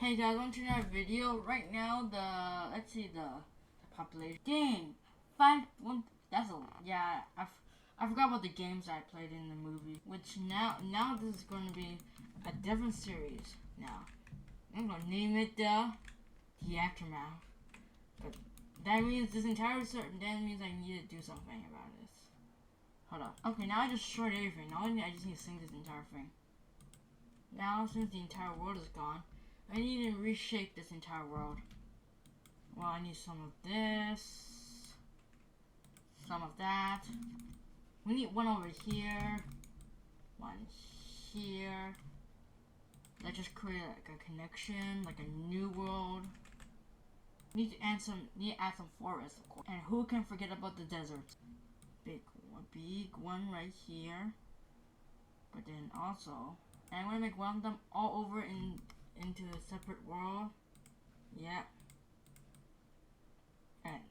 Hey guys, welcome to another video. Right now, the population game. Find one. I forgot about the games I played in the movie. Which now this is going to be a different series. Now, I'm gonna name it the Aftermath. But that means this entire that means I need to do something about this. Hold up. Okay, now I just short everything. Now I just need to sink this entire thing. Now since the entire world is gone, I need to reshape this entire world. Well, I need some of this, some of that. We need one over here, one here. Let's just create like a connection, like a new world. Need to add some forests, of course. And who can forget about the deserts? Big one right here. But then also, and I want to make one of them all over into a separate world. Yeah. And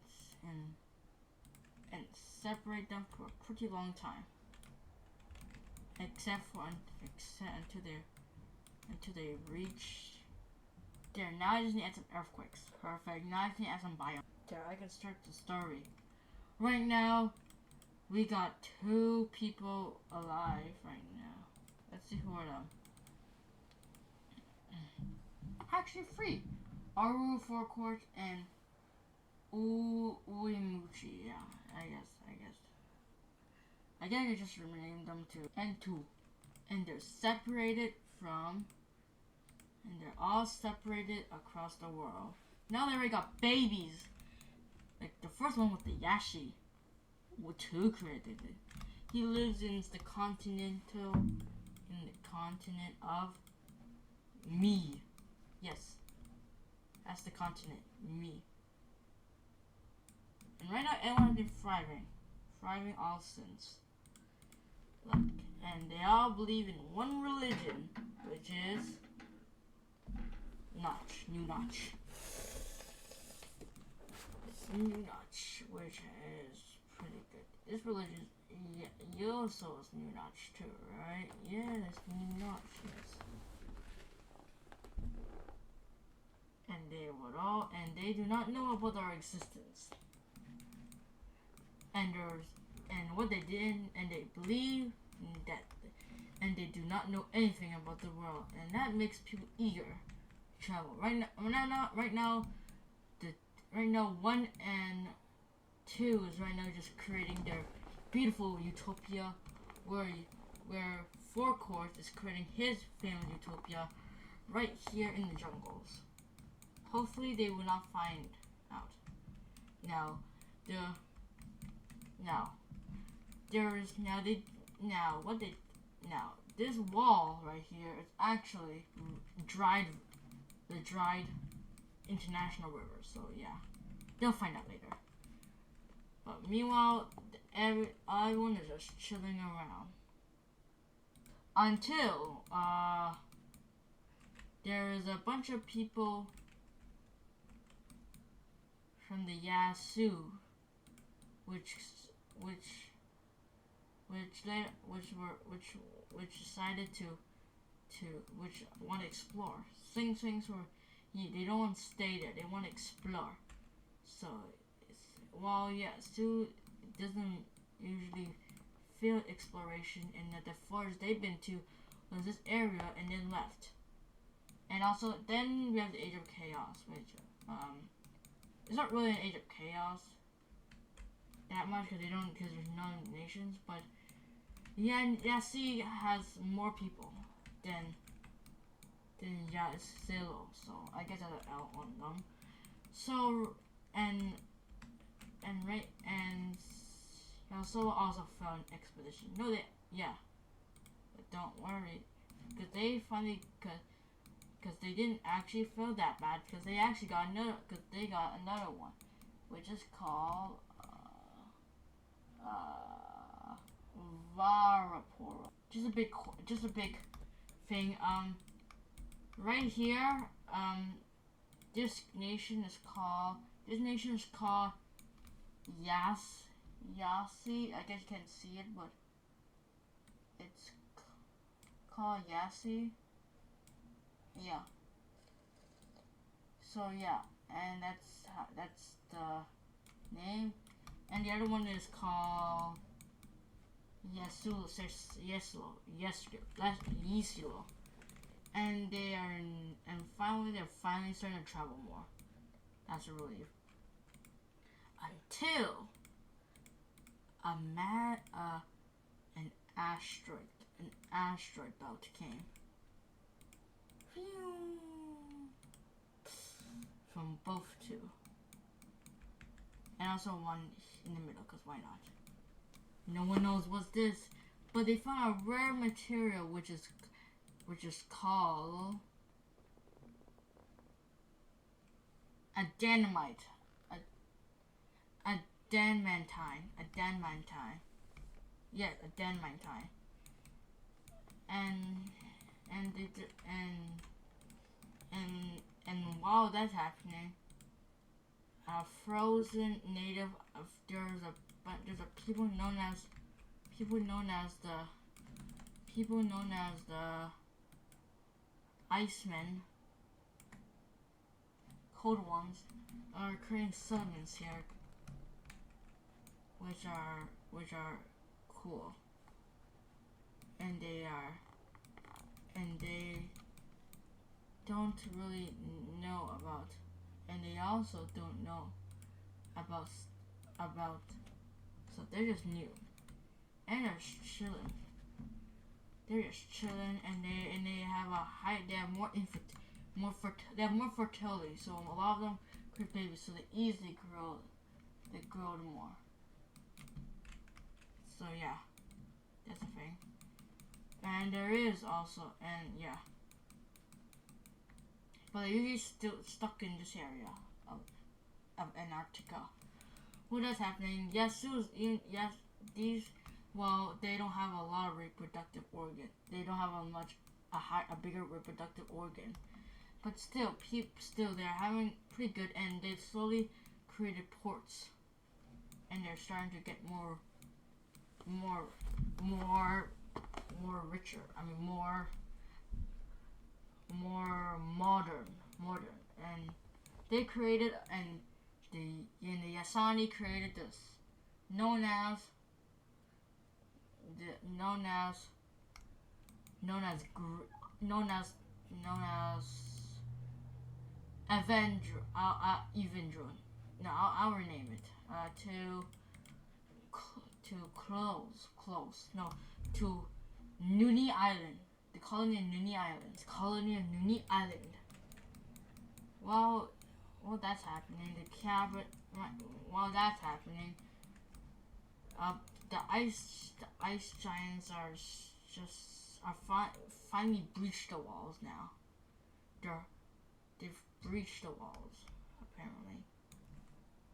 separate them for a pretty long time. Except until they reach there. Now I just need to add some earthquakes. Perfect. Now I can add some biome. There, I can start the story. Right now, we got 2 people alive right now. Let's see who are them. Actually 3. Aru Forecourt and Uemuchi. Yeah, I guess I just renamed them to N2. And they're separated from, and they're all separated across the world. Now they already got babies. Like the first one with the Yashi, who created it. He lives in the continent of me. Yes, that's the continent, me. And right now, everyone has been thriving all since. Look, and they all believe in one religion, which is New Notch, which is pretty good. This religion, yeah, Yoso is New Notch too, right? Yeah, that's New Notch, yes. And they do not know about our existence. And what they did, and they believe that, and they do not know anything about the world, and that makes people eager to travel. Right now, 1 and 2 is right now just creating their beautiful utopia, where Forecourt is creating his family utopia right here in the jungles. Hopefully they will not find out. This wall right here is actually the dried international river. So yeah, they'll find out later. But meanwhile, everyone is just chilling around until there is a bunch of people from the Yasu, which decided which want to explore. Things were, they don't want to stay there. They want to explore. So Yasu doesn't usually feel exploration, and that the forest they've been to was this area and then left. And also then we have the Age of Chaos, which it's not really an Age of Chaos that much because there's no nations, but yeah, Yasi has more people than Yasilo, so I guess I'll out on them. So Yasilo also found an expedition. But don't worry, because they didn't actually feel that bad, because they actually got another one, which is called Varaporo. Just a big thing. Right here, this nation is called Yasi. I guess you can't see it, but it's called Yasi. Yeah. So yeah, and that's the name. And the other one is called Yeslo. And they're finally starting to travel more. That's a relief. Until an asteroid belt came. From both two. And also one in the middle, because why not? No one knows what's this, but they found a rare material which is called a dynamite, a danmantine. Yes, a danmantine. And while that's happening, a frozen native of there's a people known as the Icemen, cold ones, are creating settlements here, which are cool, and they don't really know about, and they also don't know about, so they're just new, and they're just chilling. And they have a high. They have they have more fertility. So a lot of them create babies, so they easily grow. They grow more. So yeah, that's a thing. And there is also, but they're usually still stuck in this area of Antarctica. What is happening? Well, they don't have a lot of reproductive organ. They don't have a bigger reproductive organ. But still, they're having pretty good, and they've slowly created ports, and they're starting to get more richer. I mean, more modern, and they created, and the Yasani created this, known as Evendron. No, I'll rename it to Nuni Island. The colony of Nuni Island. While that's happening, while that's happening, the ice giants are finally breached the walls now. They've breached the walls, apparently,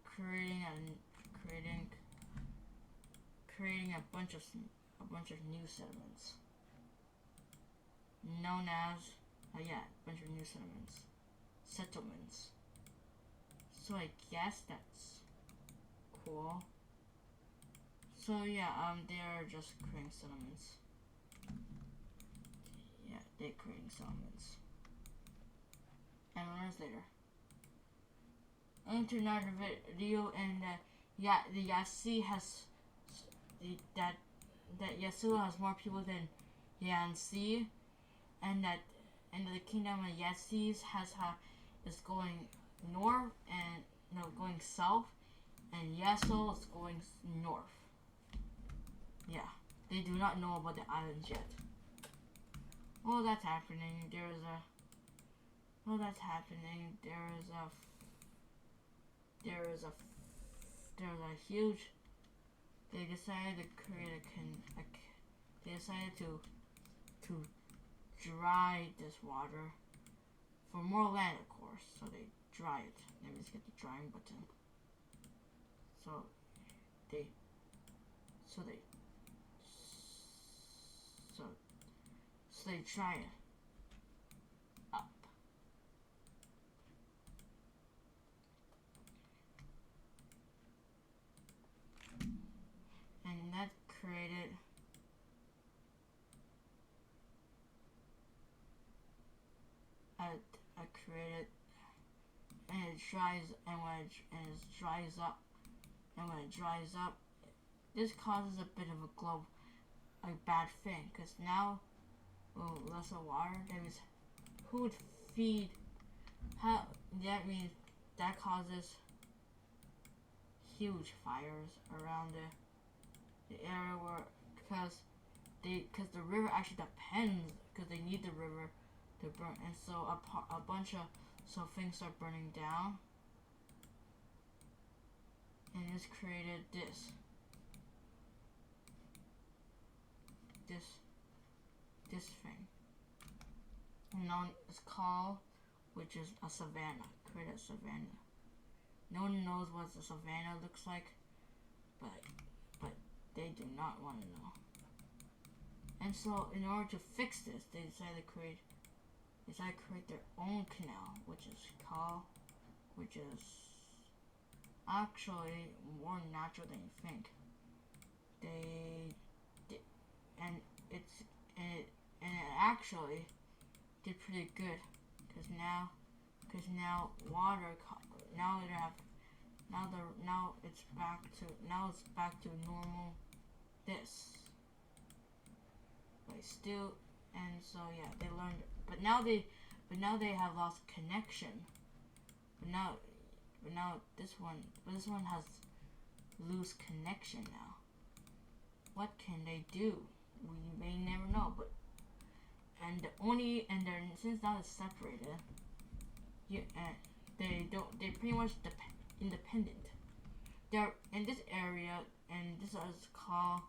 creating a bunch of new settlements, known as a bunch of new settlements. So I guess that's cool. So they're just creating settlements. Yeah, they're creating settlements. And minutes later, enter another video, and the Yasi has that Yasuo has more people than Yanxi, and the kingdom of Yasis is going north and going south, and Yasuo is going north. Yeah, they do not know about the islands yet. While that's happening, there's a huge. They decided to create they decided to dry this water for more land, of course. So they dry it. Let me just get the drying button. So they dry it up. And that created it dries and when it dries up, this causes a bit of a bad thing, because now less of water. Who would feed? How that means that causes huge fires around the area where because the river actually depends, because they need the river to burn, and so a bunch of things start burning down, and it's created this thing known as called, which is a savanna. Create a savanna. No one knows what a savanna looks like, but they do not want to know. And so, in order to fix this, they decided to create their own canal, which is actually more natural than you think. And it actually did pretty good, because now it's back to normal this, but still, and so yeah, they learned, but now they have lost connection, but now this one has loose connection now. What can they do? We may never know, but since now it's separated, they pretty much independent. They're in this area, and this is called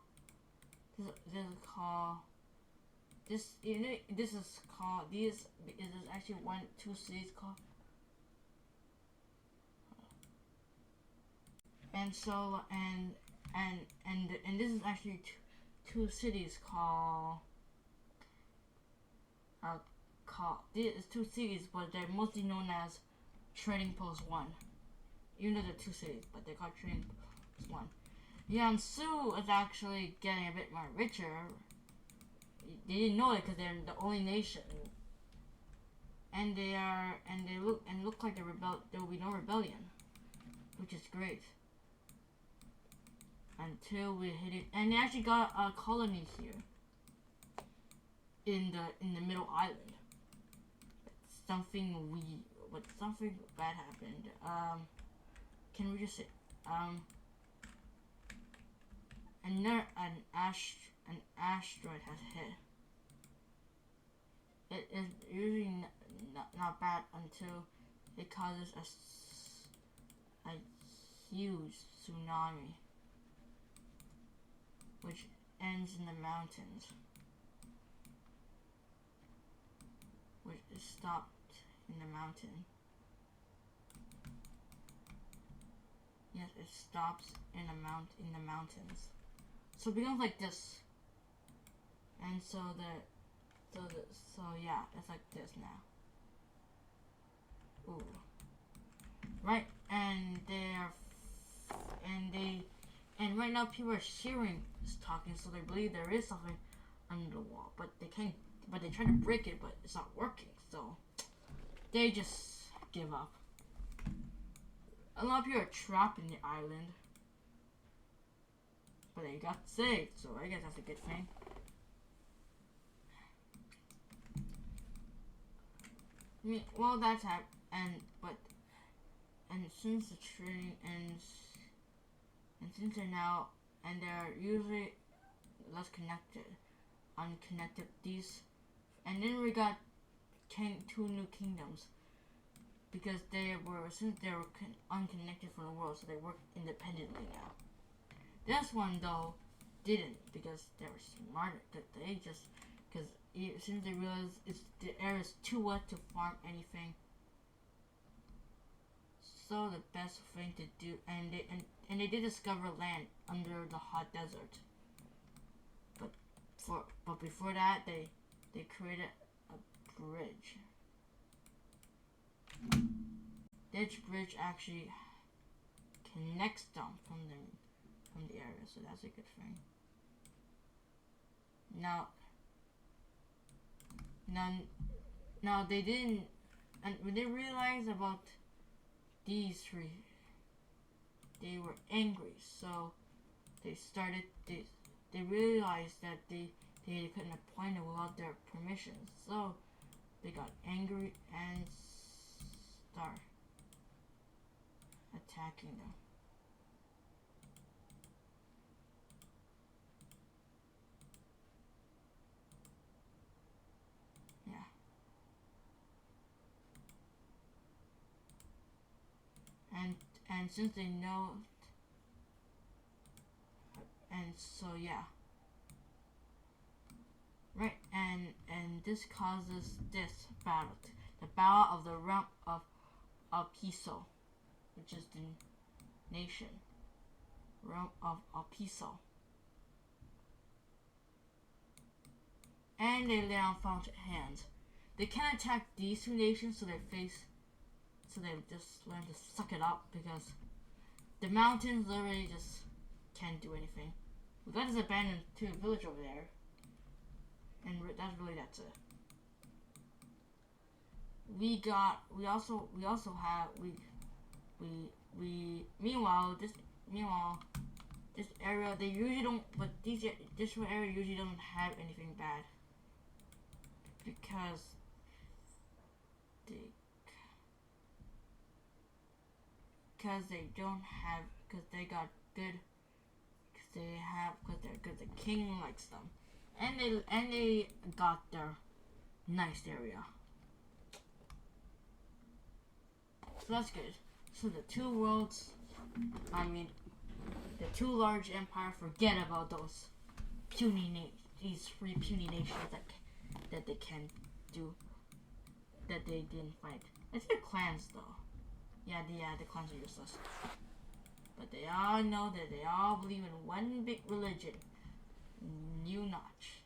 actually two cities called, and so and this is actually two cities called these two cities, but they're mostly known as Trading Post 1. Even though they're two cities, but they're called Trading Post 1. Yansu is actually getting a bit more richer. They didn't know it because they're the only nation, and they look like there will be no rebellion, which is great. Until we hit it, and they actually got a colony here in the middle island. Something bad happened. Can we just say an asteroid has hit. It is usually not bad until it causes a huge tsunami, which ends in the mountains, which is stopped in the mountain. Yes, it stops in the mountains. So it becomes like this, and so yeah, it's like this now. Ooh, right, and right now people are hearing this talking, so they believe there is something under the wall, but they can't. But they try to break it, but it's not working, so they just give up. A lot of people are trapped in the island, but they got saved, so I guess that's a good thing. I mean, well, that's happened, and since the trading ends, and since they're usually less unconnected, and then we got two new kingdoms, because they were unconnected from the world, so they work independently now. This one though didn't, because they were smarter. Since they realized the air is too wet to farm anything, so the best thing to do, and they did discover land under the hot desert. But before that, they created a bridge. This bridge actually connects them from the area, so that's a good thing. Now they didn't, and when they realized about these three, they were angry, so they realized that they couldn't appoint it without their permission, so they got angry and start attacking them. Yeah. And since they know, and so yeah. Right, and this causes this battle, the battle of the realm of Alpiso, which is the nation, realm of Alpiso. And they lay on fountain hands. They can't attack these two nations, so they just learn to suck it up, because the mountains literally just can't do anything. We got this abandoned village over there, and that's it. Meanwhile this area, they usually don't, but this area usually doesn't have anything bad, because they're good. The king likes them, and they got their nice area. So that's good. So the two worlds, the two large empires, forget about those these three puny nations that they can do, that they didn't fight. I think the clans though. Yeah, the clans are useless. But they all know that they all believe in one big religion, New Notch.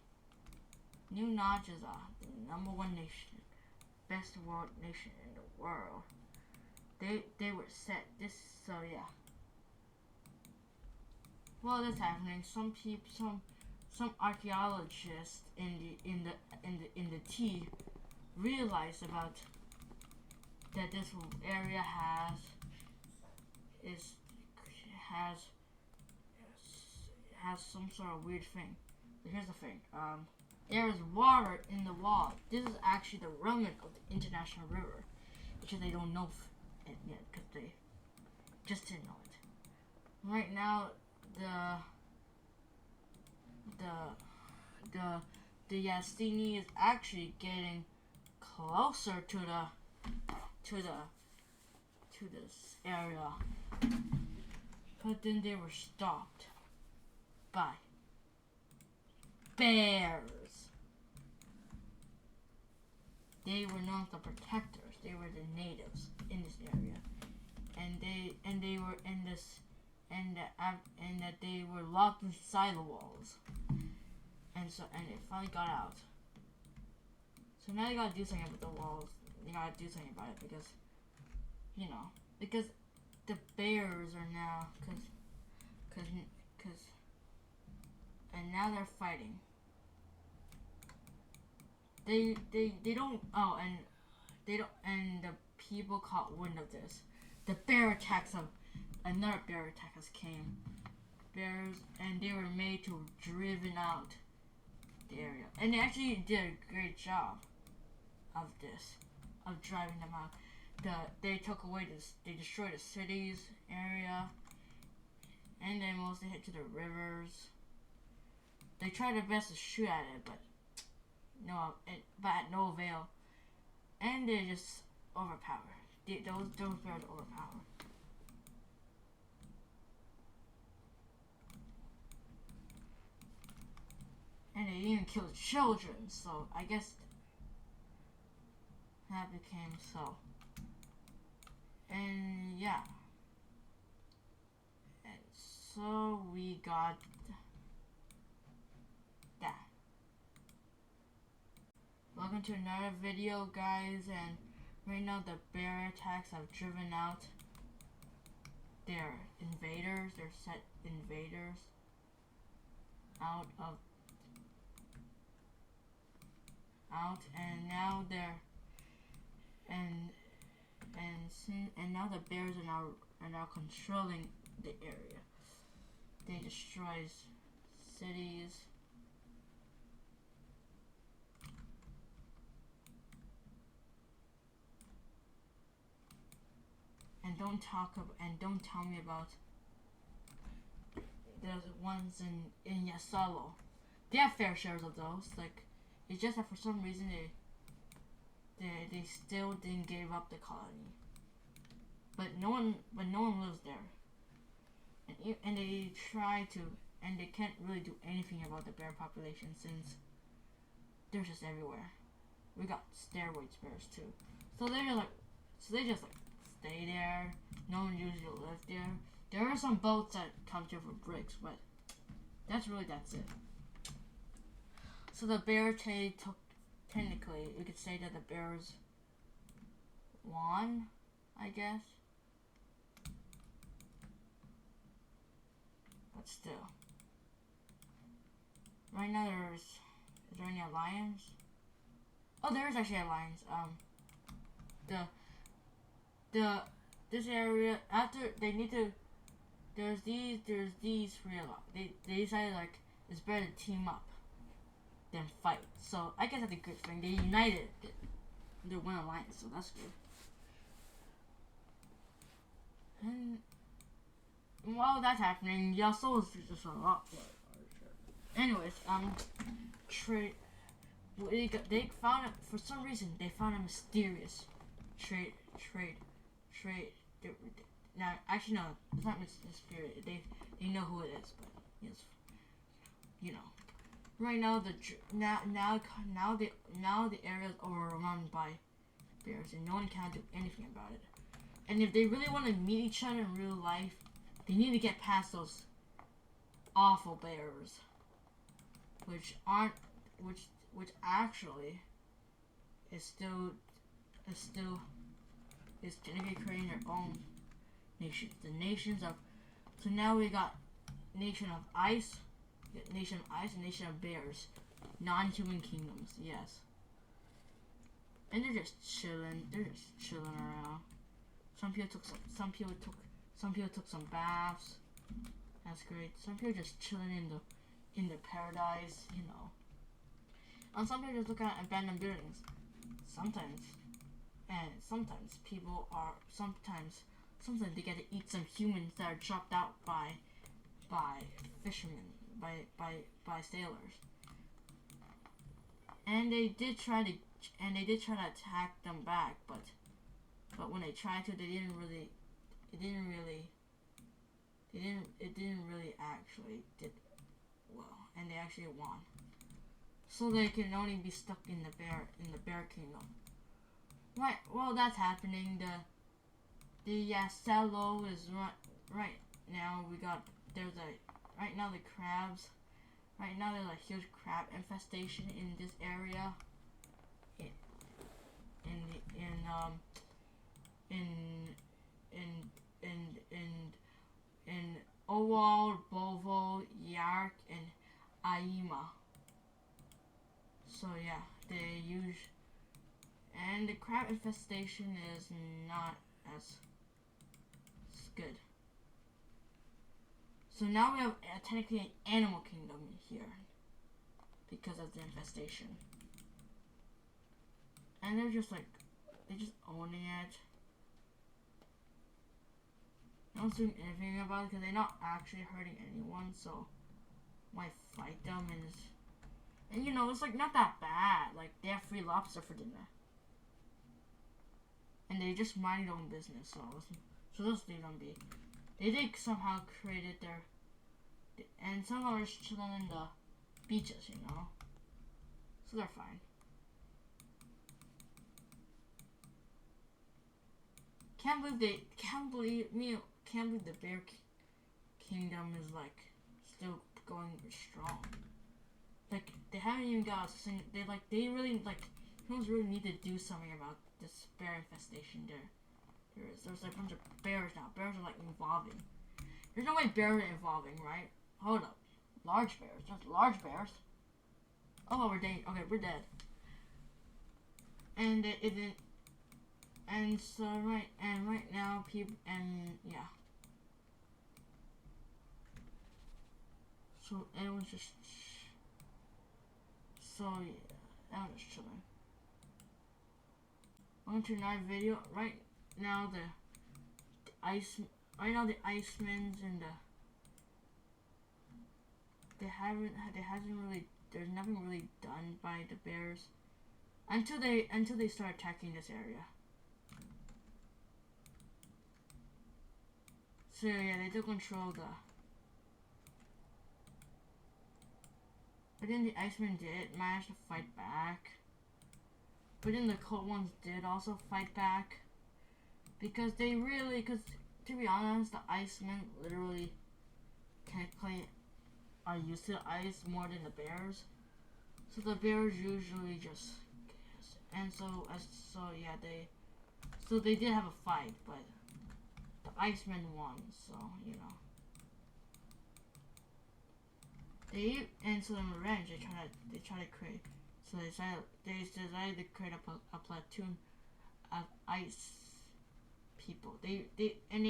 New Notch is the #1 nation, best world nation in the world. They were set this, so yeah. Well, that's happening. Some archaeologists in the T realized about that this area has some sort of weird thing. But here's the thing. There is water in the wall. This is actually the remnant of the international river, because they don't know it yet, because they just didn't know it. Right now, the Yastini is actually getting closer to this area, but then they were stopped by bears. They were not the protectors; they were the natives in this area, and they were in this, and that they were locked inside the walls, and it finally got out. So now they gotta do something with the walls. They gotta do something about it, because the bears are now, and now they're fighting. They don't, and the people caught wind of this. The bear attacks of another bear attack has came. Bears, and they were made to driven out the area, and they actually did a great job of this, of driving them out. They took away they destroyed the cities area, and they mostly hit to the rivers. They tried their best to shoot at it, but at no avail. And they're just overpowered. Those bears are overpowered. And they even killed children, so I guess that became so. And yeah. And so we got that. Welcome to another video, guys, and right now the bear attacks have driven out their invaders, their set invaders out, and now they're and and now the bears are now controlling the area. They destroy cities. And don't tell me about there's ones in Yasalo. They have fair shares of those. Like, it's just that for some reason they still didn't give up the colony. But no one lives there. And they try to, and they can't really do anything about the bear population since they're just everywhere. We got steroids bears too. So they just stay there. No one usually lives there. There are some boats that come here for bricks, but that's it. So the bear trade took, technically, we could say that the bears won, I guess. But still. Right now is there any alliance? Oh, there is actually alliance. This area, after they need to, there's these they decided like it's better to team up than fight. So I guess that's a good thing. They united. They're one alliance, so that's good. And while that's happening, Yasuo is just a lot. Anyways, trade. They found it for some reason. They found a mysterious trade. Now, actually, no, it's not mysterious. They know who it is, but yes, you know. Right now, now the area is overrun by bears, and no one can do anything about it. And if they really want to meet each other in real life, they need to get past those awful bears, which actually is gonna be creating their own nations. The nations of, so now we got nation of ice, and nation of bears, non-human kingdoms. Yes, and they're just chilling. Around. Some people took some baths. That's great. Some people just chilling in the paradise, you know. And some people just look at abandoned buildings. Sometimes they get to eat some humans that are chopped out by fishermen, by sailors. And they did try to attack them back, but when they tried to, it didn't really actually did well, and they actually won. So they can only be stuck in the bear kingdom. Right, while that's happening, the Yasalo is right now. Right now the crabs. Right now there's a huge crab infestation in this area. In Owal, Bovo, Yark, and Aima. So yeah, and the crab infestation is not as good. So now we have technically an animal kingdom here because of the infestation. And they're just owning it. No one's doing anything about it because they're not actually hurting anyone, so why fight them? And you know, it's like not that bad. Like, they have free lobster for dinner. And they just mind their own business, so just leave them be. They did somehow created and some of them are just chilling in the beaches, you know? So they're fine. Can't believe the bear kingdom is like still going strong. Like, they haven't even got a single. Humans really need to do something about this bear infestation. There's like a bunch of bears now. Bears are like evolving. There's no way bears are evolving, right? Hold up, large bears. Just large bears. Oh, we're dead. Okay, we're dead. And And so right now people yeah. So everyone's just everyone's just chilling. On to another video. Right now the Icemen's and there's nothing really done by the bears until they start attacking this area. So yeah, they took control but then the Icemen did manage to fight back. But then the cold ones did also fight back. Because to be honest, the Icemen literally technically are used to the ice more than the bears. So the bears usually just and so yeah, they did have a fight, but the Icemen won, so you know. And so in revenge they try to create they decided to create a platoon of ice people. They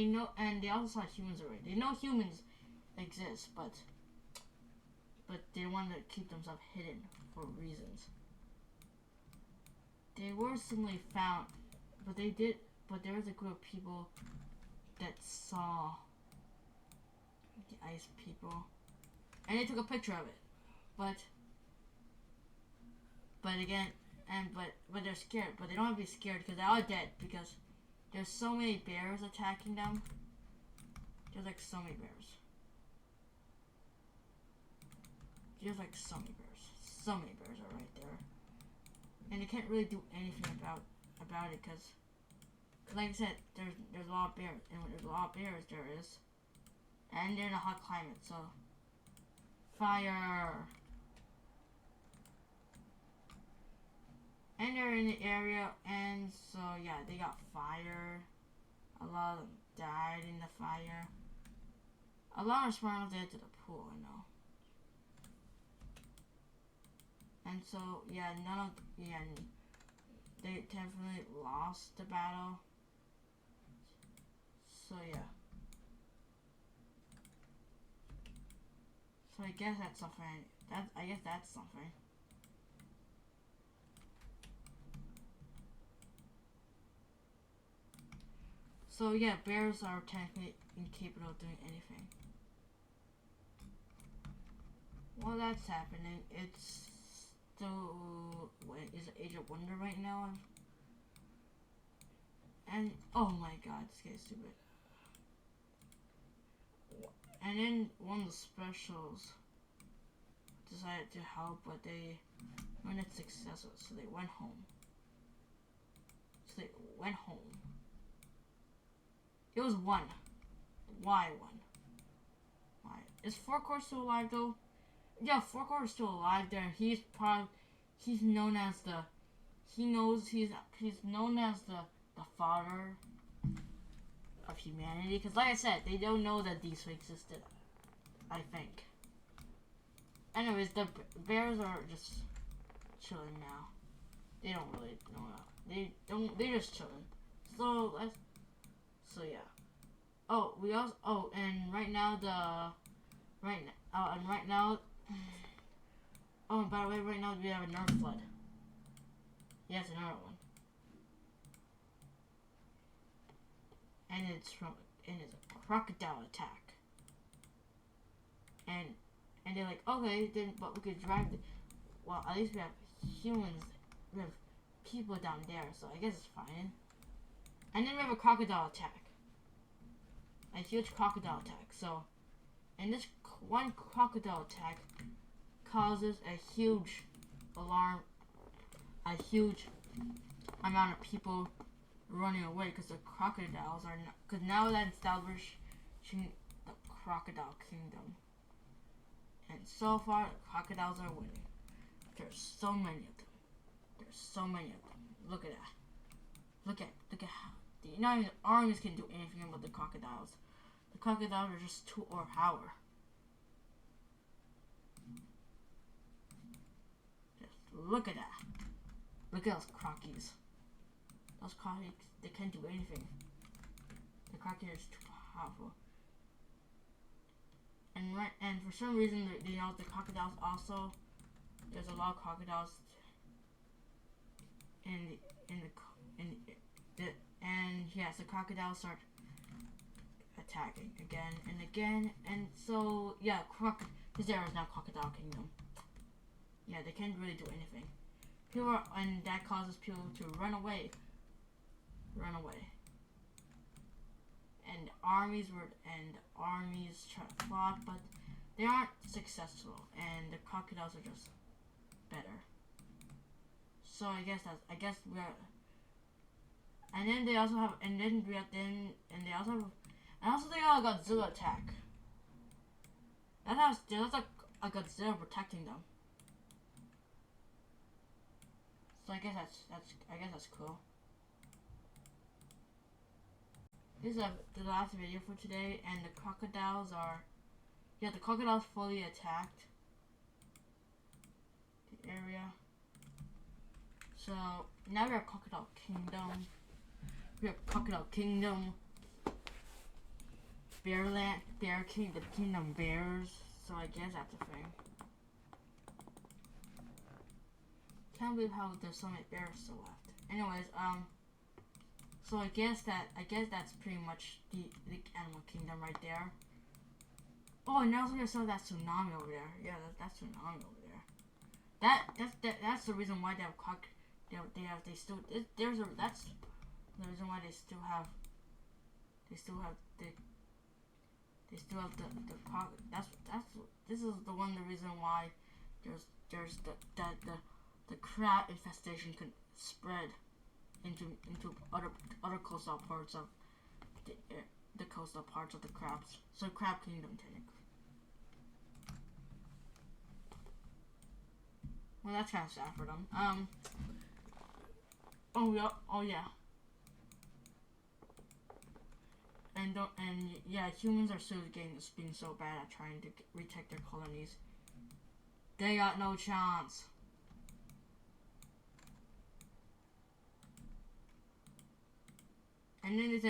know, and they also saw humans already. They know humans exist, but they wanted to keep themselves hidden for reasons. They were suddenly found, but there was a group of people that saw the ice people, and they took a picture of it. But they're scared. But they don't have to be scared because they're all dead because there's so many bears attacking them. There's like so many bears. There's like so many bears. So many bears are right there, and they can't really do anything about it because, like I said, there's a lot of bears, and when there's a lot of bears, and they're in a hot climate, so fire. And they're in the area, and so yeah, they got fire. A lot of them died in the fire. A lot of spawned dead to the pool, I know. And so yeah, they definitely lost the battle. So yeah. So I guess that's something. I guess that's something. So yeah, bears are technically incapable of doing anything. While that's happening, it's still is it Age of Wonder right now? And oh my god, this guy's stupid. And then one of the specials decided to help, but they weren't successful, so they went home. It was one. Why one? Why? Is Four-Core still alive though? Yeah, Four-Core is still alive there. He's known as the father of humanity. Because like I said, they don't know that these two existed. I think. Anyways, the bears are just chilling now. They don't really know that. They're just chilling. So yeah. Oh, and right now oh, and by the way, right now we have another flood. Yes, another one. And it's a crocodile attack. And they're like, okay, then but we could drive well, at least we have humans, we have people down there, so I guess it's fine. And then we have a crocodile attack. A huge crocodile attack. So, and this one crocodile attack causes a huge alarm, a huge amount of people running away because the crocodiles are not, because now that establishing the crocodile kingdom. And so far, the crocodiles are winning. There's so many of them. Look at that. Look at how not even the armies can do anything about the crocodiles. The crocodiles are just too overpowered. Just look at that. Look at those crockies. those crocodiles, they can't do anything. The crocodile is too powerful. And for some reason, the crocodiles also, there's a lot of crocodiles and yes, the crocodiles start attacking again and again, and so yeah, this area is now Crocodile Kingdom. Yeah, they can't really do anything. And that causes people to run away. And armies try to plot, but they aren't successful, and the crocodiles are just better. So I guess we're. And then they also have, and they also have, and also they got a Godzilla attack. That's a Godzilla protecting them. So I guess that's cool. This is the last video for today, and the crocodiles fully attacked the area. So now we have Crocodile Kingdom. We have Crocodile Kingdom, Bearland, Bear King, the Kingdom Bears. So I guess that's a thing. Can't believe how there's so many bears still left. Anyways, so I guess that's pretty much the Animal Kingdom right there. Oh, and also there's that tsunami over there. Yeah, that's tsunami over there. That's the reason why they have that's the reason why they still have this is the reason why there's the crab infestation can spread into other coastal parts of the coastal parts of the crabs. So Crab Kingdom technically. Well, that's kind of sad for them. Oh yeah. And yeah, humans are still being so bad at trying to retake their colonies. They got no chance. And then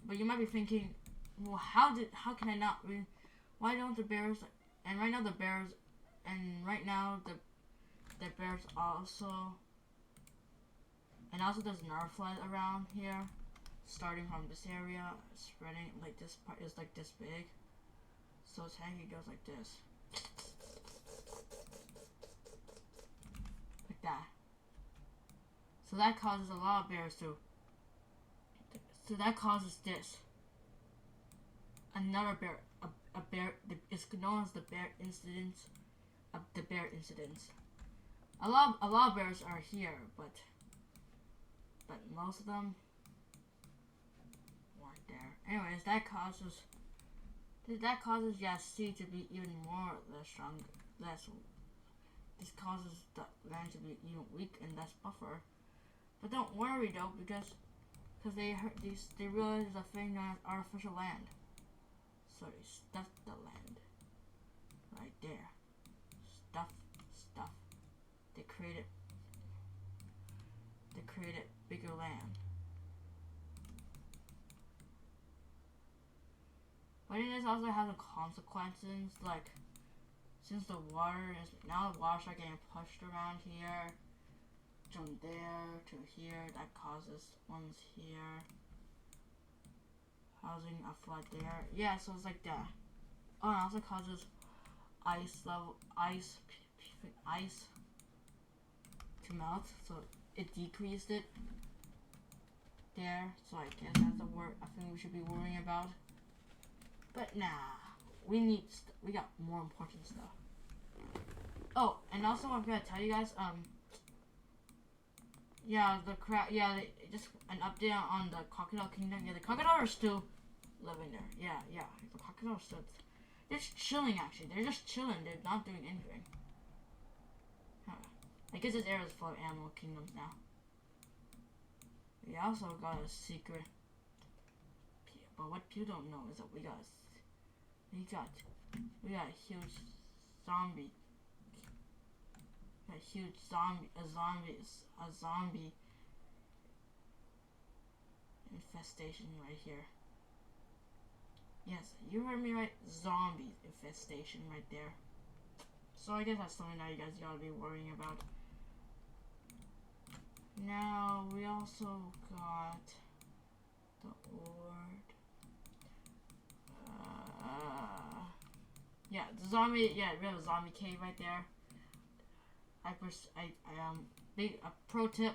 but you might be thinking, well, how can I not win? Why don't the bears? And right now the bears also, and also there's Nerflight around here, starting from this area, spreading like this part is like this big. So Tanky goes like this, like that. So that causes a lot of bears to. So that causes this. Another bear, a bear. It's known as the bear incident. The bear incidents. A lot of bears are here, but most of them weren't there. Anyways, that causes sea to be even less strong. This causes the land to be even weak and less buffer. But don't worry though, because they realize there's a thing known as artificial land. So they stuff the land right there. Stuff. They created bigger land. But it also has consequences, like since the water is getting pushed around here, from there to here, that causes ones here, causing a flood there. Yeah, so it's like that. Oh, it also causes ice to melt, so it decreased it there. So I guess that's a thing we should be worrying about. But nah, we got more important stuff. Oh, and also I'm gonna tell you guys, yeah, just an update on the Crocodile Kingdom. Yeah, the crocodiles are still living there. Yeah, the crocodiles are still. They're just chilling, actually. They're just chilling. They're not doing anything. Huh. I guess this area is full of animal kingdoms now. We also got a secret. But what you don't know is that we got a huge zombie. A zombie infestation right here. Yes, you heard me right. Zombie infestation right there. So I guess that's something that you guys gotta be worrying about. Now we also got the Ord. Yeah, the zombie. Yeah, we have a zombie cave right there. Big pro tip.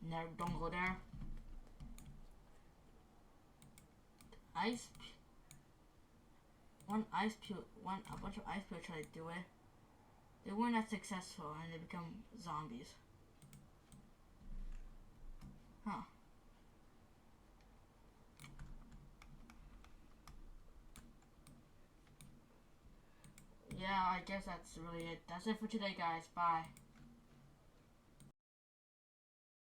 Never, don't go there. A bunch of ice people tried to do it. They weren't that successful and they become zombies. Huh. Yeah, I guess that's really it. That's it for today, guys. Bye.